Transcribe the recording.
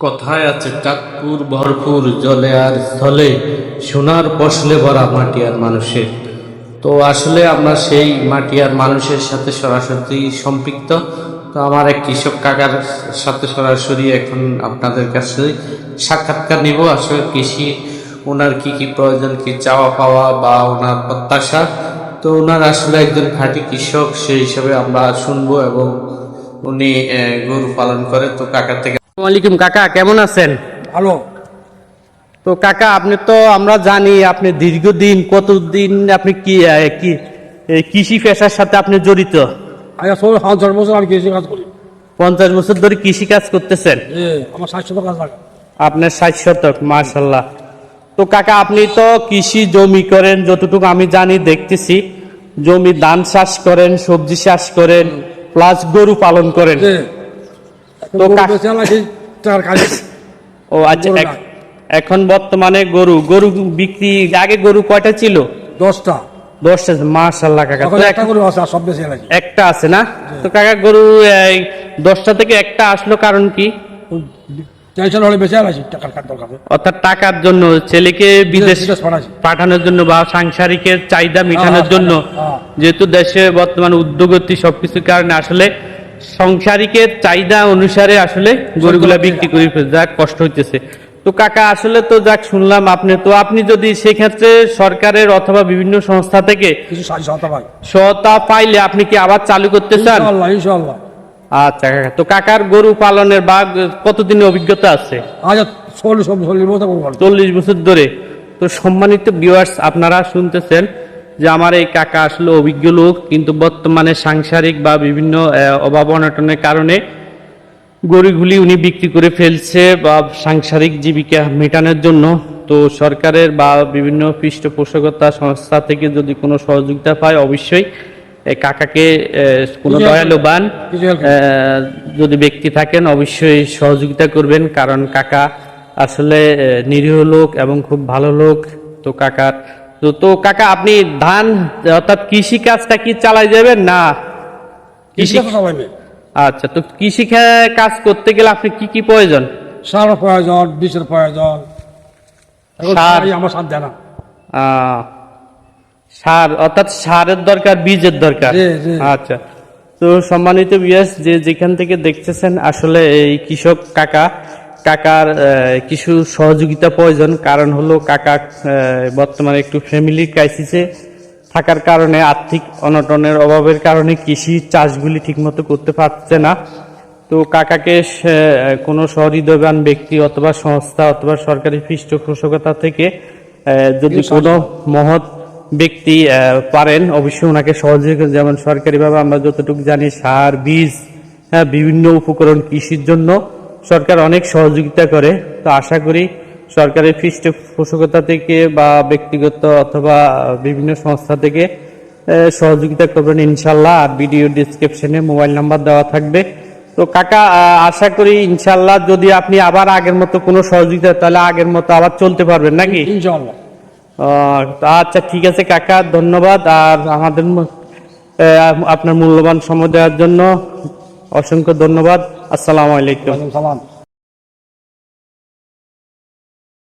কথায় আছে চাঁদপুর ভরপুর জলে আর স্থলে সোনার ফসলে ভরা মাটি আর মানুষের। তো আসলে আমরা সেই মাটি আর মানুষের সাথে সরাসরি সম্পৃক্ত। তো আমার এক কৃষক কাকার সাথে সরাসরি এখন আপনাদের কাছে সাক্ষাৎকার নিব। আসলে কৃষি ওনার কি কি প্রয়োজন, কি চাওয়া পাওয়া বা ওনার প্রত্যাশা। তো ওনার আসলে একজন খাঁটি কৃষক, সেই হিসাবে আমরা শুনবো। এবং উনি গরু পালন করে। তো কাকার থেকে ওয়ালাইকুম কাকা, কেমন আছেন? ভালো। তো কাকা, আপনি তো আমরা জানি আপনি দীর্ঘদিন কতদিন আপনি কি এই কৃষি পেশার সাথে আপনি জড়িত? আচ্ছা, 50 বছর আমি কৃষি কাজ করি। 50 বছর ধরে কৃষি কাজ করতেছেন? আমার 60 কাজ লাগে। আপনার 60 শতক, মাশাআল্লাহ। তো কাকা, আপনি তো কৃষি জমি করেন, যতটুকু আমি জানি দেখতেছি, জমি ধান চাষ করেন, সবজি চাষ করেন, প্লাস গরু পালন করেন। তো ও আচ্ছা, এখন বর্তমানে গরু বিক্রি, আগে গরু কয়টা ছিল? 10টা। 10টা, মাশাআল্লাহ কাকা। তো একটা গরু আছে, সব বেশি লাগে। একটা আছে না? তো কাকা, গরু 10টা থেকে একটা আসলো কারণ কি? টেনশন হলে বেশি আছে, টাকার দরকার। অর্থাৎ টাকার জন্য, ছেলেকে বিদেশ পাঠানোর জন্য বা সাংসারিকের চাহিদা মেটানোর জন্য। যেহেতু দেশে বর্তমান উদ্যোগতি সবকিছুর কারণে আসলে সংসারিকের চাহিদা অনুসারে আসলে গরুগুলা বিক্রি করে যা কষ্ট হইতেছে। তো কাকা, আসলে তো যাক শুনলাম আপনি যদি সেক্ষেত্রে সরকারের অথবা বিভিন্ন সংস্থা থেকে কিছু সহায়তা পাইলে আপনি কি আবার চালু করতে চান? ইনশাআল্লাহ। আচ্ছা কাকা, তো কাকার গরু পালনের বা কতদিনের অভিজ্ঞতা আছে? 40 বছর ধরে। তো সম্মানিত ভিউয়ার্স, আপনারা শুনতেছেন যে আমার এই কাকা আসলে অভিজ্ঞ লোক, কিন্তু বর্তমানে সাংসারিক বা বিভিন্ন অভাব অনটনের কারণে গরুগুলি উনি বিক্রি করে ফেলছে বা সাংসারিক জীবিকা মেটানোর জন্য। তো সরকারের বা বিভিন্ন পৃষ্ঠপোষকতা সংস্থা থেকে যদি কোনো সহযোগিতা পায়, অবশ্যই কাকাকে কোনো দয়ালুবান যদি ব্যক্তি থাকেন অবশ্যই সহযোগিতা করবেন, কারণ কাকা আসলে নিরীহ লোক এবং খুব ভালো লোক। তো কাকার তো কাকা, আপনি ধান অর্থাৎ কৃষি কাজটা কি চালাই যাবেন না? কৃষি, আচ্ছা। তো কৃষি কাজ করতে গেলে আপনি কি কি প্রয়োজন? সার প্রয়োজন, বীজের প্রয়োজন। আমার সার দেয় না। সার, অর্থাৎ সারের দরকার, বীজের দরকার। আচ্ছা। তো সম্মানিত ভিউয়ার্স, যে যেখান থেকে দেখতেছেন, আসলে এই কৃষক কাকার কিছু সহযোগিতা প্রয়োজন। কারণ হলো কাকা বর্তমানে একটু ফ্যামিলি ক্রাইসিসে থাকার কারণে, আর্থিক অনটনের অভাবের কারণে কৃষি চাষগুলি ঠিকমতো করতে পারছে না। তো কাকাকে কোনো সহৃদয়বান ব্যক্তি অথবা সংস্থা অথবা সরকারি পৃষ্ঠপোষকতা থেকে যদি কোনো মহৎ ব্যক্তি পারেন, অবশ্যই ওনাকে সহযোগিতা, যেমন সরকারিভাবে আমরা যতটুকু জানি সার, বীজ, বিভিন্ন উপকরণ কৃষির জন্য সরকার অনেক সহযোগিতা করে। তো আশা করি সরকারের পৃষ্ঠপোষকতা থেকে বা ব্যক্তিগত অথবা বিভিন্ন সংস্থা থেকে সহযোগিতা করবেন ইনশাল্লাহ। আর ভিডিও ডিসক্রিপশনে মোবাইল নাম্বার দেওয়া থাকবে। তো কাকা, আশা করি ইনশাল্লাহ যদি আপনি আবার আগের মতো কোনো সহযোগিতা, তাহলে আগের মতো আবার চলতে পারবেন নাকি? ইনশাআল্লাহ। আচ্ছা, ঠিক আছে কাকা, ধন্যবাদ। আর আমাদের আপনার মূল্যবান সময় দেওয়ার জন্য অসংখ্য ধন্যবাদ। আসসালামু আলাইকুম। সালাম।